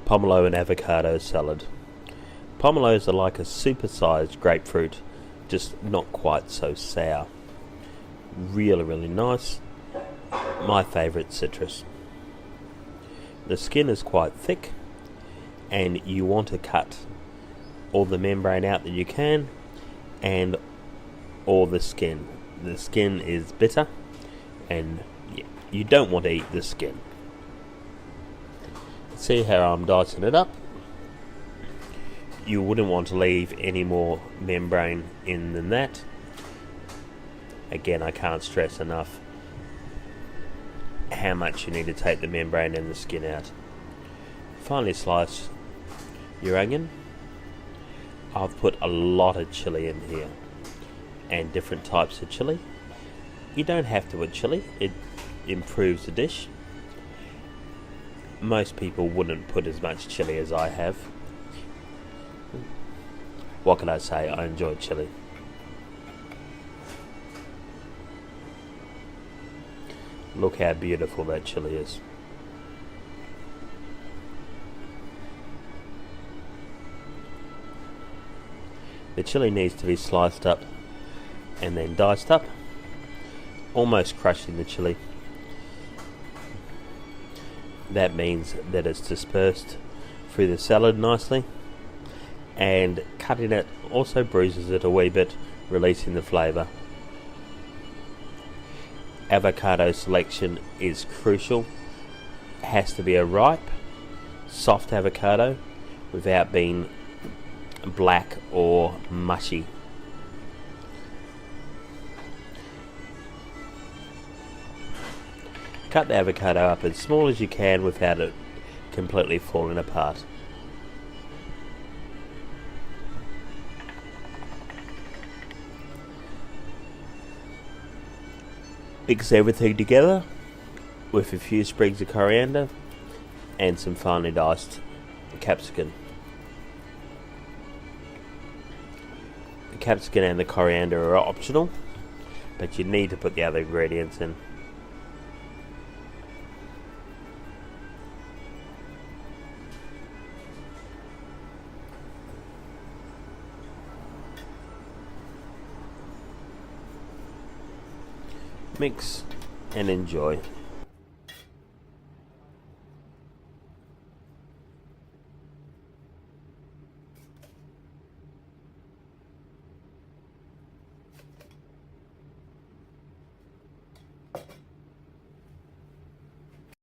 Pomelo and avocado salad. Pomelos are like a supersized grapefruit, just not quite so sour. Really nice. My favourite citrus. The skin is quite thick, and you want to cut all the membrane out that you can, and all the skin. The skin is bitter, and you don't want to eat the skin. See how I'm dicing it up? You wouldn't want to leave any more membrane in than that. Again, I can't stress enough how much you need to take the membrane and the skin out. Finally slice your onion. I've put a lot of chili in here, and different types of chili. You don't have to put chili, it improves the dish. Most people wouldn't put as much chili as I have. What can I say? I enjoy chili. Look how beautiful that chili is. The chili needs to be sliced up and then diced up, almost crushing the chili. That means that it's dispersed through the salad nicely, and cutting it also bruises it a wee bit, releasing the flavour. Avocado selection is crucial. It has to be a ripe, soft avocado without being black or mushy. Cut the avocado up as small as you can without it completely falling apart. Mix everything together with a few sprigs of coriander and some finely diced capsicum. The capsicum and the coriander are optional, but you need to put the other ingredients in. Mix and enjoy.